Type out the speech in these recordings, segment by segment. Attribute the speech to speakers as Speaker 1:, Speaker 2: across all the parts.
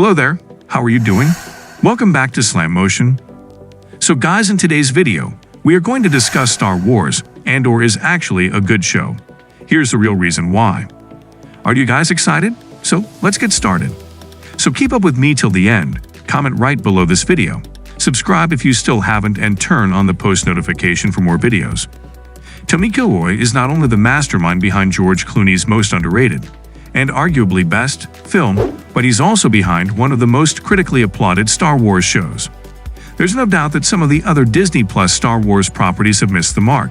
Speaker 1: Hello there, how are you doing? Welcome back to Slam Motion. So guys, in today's video, we are going to discuss Star Wars. Andor is actually a good show. Here's the real reason why. Are you guys excited? So let's get started. So keep up with me till the end, comment right below this video, subscribe if you still haven't, and turn on the post notification for more videos. Tony Gilroy is not only the mastermind behind George Clooney's most underrated and arguably best film, but he's also behind one of the most critically applauded Star Wars shows. There's no doubt that some of the other Disney Plus Star Wars properties have missed the mark.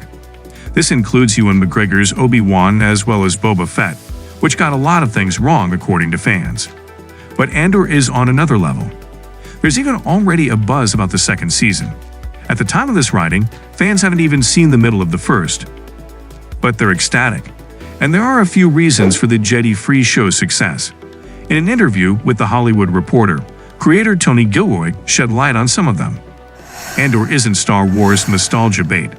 Speaker 1: This includes Ewan McGregor's Obi-Wan as well as Boba Fett, which got a lot of things wrong according to fans. But Andor is on another level. There's even already a buzz about the second season. At the time of this writing, fans haven't even seen the middle of the first. But they're ecstatic. And there are a few reasons for the Jedi-free show's success. In an interview with The Hollywood Reporter, creator Tony Gilroy shed light on some of them. Andor isn't Star Wars nostalgia bait.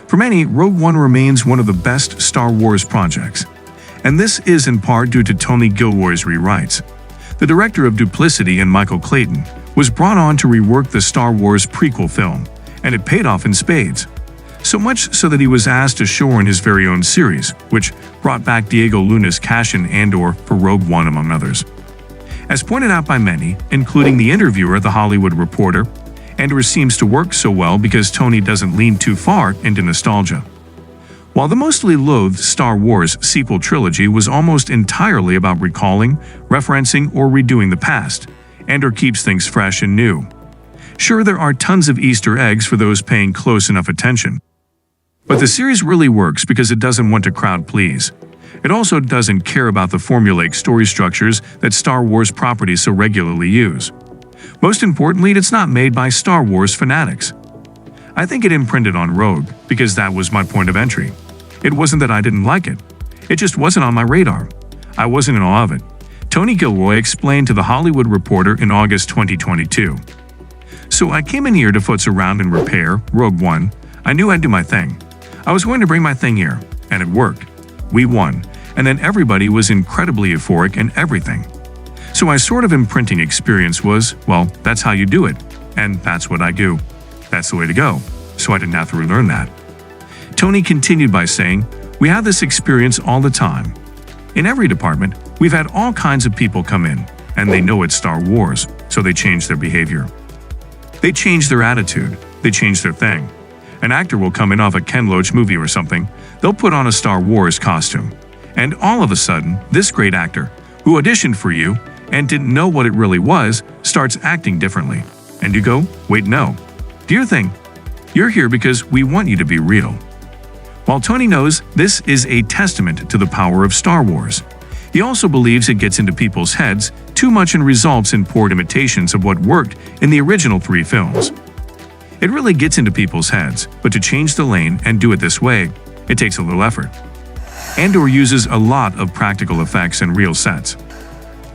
Speaker 1: For many, Rogue One remains one of the best Star Wars projects. And this is in part due to Tony Gilroy's rewrites. The director of Duplicity and Michael Clayton was brought on to rework the Star Wars prequel film, and it paid off in spades. So much so that he was asked to shore in his very own series, which brought back Diego Luna's cash-in Andor for Rogue One, among others. As pointed out by many, including the interviewer at The Hollywood Reporter, Andor seems to work so well because Tony doesn't lean too far into nostalgia. While the mostly loathed Star Wars sequel trilogy was almost entirely about recalling, referencing, or redoing the past, Andor keeps things fresh and new. Sure, there are tons of Easter eggs for those paying close enough attention. But the series really works because it doesn't want to crowd please. It also doesn't care about the formulaic story structures that Star Wars properties so regularly use. Most importantly, it's not made by Star Wars fanatics. I think it imprinted on Rogue because that was my point of entry. It wasn't that I didn't like it. It just wasn't on my radar. I wasn't in awe of it. Tony Gilroy explained to The Hollywood Reporter in August 2022. So I came in here to futz around and repair Rogue One. I knew I'd do my thing. I was going to bring my thing here, and it worked. We won, and then everybody was incredibly euphoric and everything. So my sort of imprinting experience was, well, that's how you do it, and that's what I do. That's the way to go, so I didn't have to relearn that. Tony continued by saying, we have this experience all the time. In every department, we've had all kinds of people come in, and they know it's Star Wars, so they change their behavior. They change their attitude, they change their thing. An actor will come in off a Ken Loach movie or something, they'll put on a Star Wars costume. And all of a sudden, this great actor, who auditioned for you and didn't know what it really was, starts acting differently. And you go, wait, no. Do your thing. You're here because we want you to be real. While Tony knows this is a testament to the power of Star Wars, he also believes it gets into people's heads too much and results in poor imitations of what worked in the original 3 films. It really gets into people's heads, but to change the lane and do it this way, it takes a little effort. Andor uses a lot of practical effects and real sets.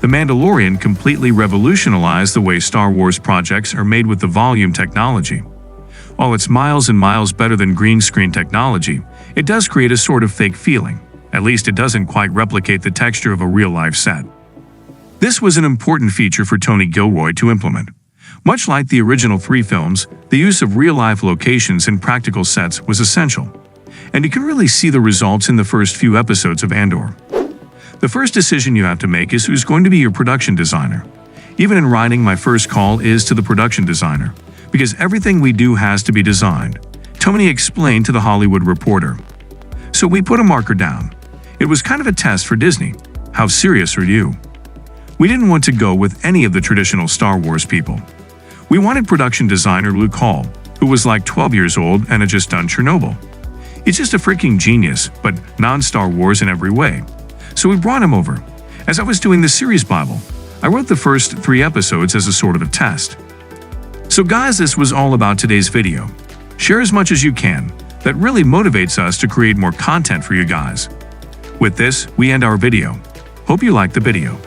Speaker 1: The Mandalorian completely revolutionized the way Star Wars projects are made with the volume technology. While it's miles and miles better than green screen technology, it does create a sort of fake feeling. At least it doesn't quite replicate the texture of a real-life set. This was an important feature for Tony Gilroy to implement. Much like the original 3 films, the use of real-life locations and practical sets was essential. And you can really see the results in the first few episodes of Andor. The first decision you have to make is who's going to be your production designer. Even in writing, my first call is to the production designer, because everything we do has to be designed, Tony explained to The Hollywood Reporter. So we put a marker down. It was kind of a test for Disney. How serious are you? We didn't want to go with any of the traditional Star Wars people. We wanted production designer Luke Hall, who was like 12 years old and had just done Chernobyl. He's just a freaking genius, but non-Star Wars in every way. So we brought him over. As I was doing the series Bible, I wrote the first 3 episodes as a sort of a test. So guys, this was all about today's video. Share as much as you can. That really motivates us to create more content for you guys. With this, we end our video. Hope you liked the video.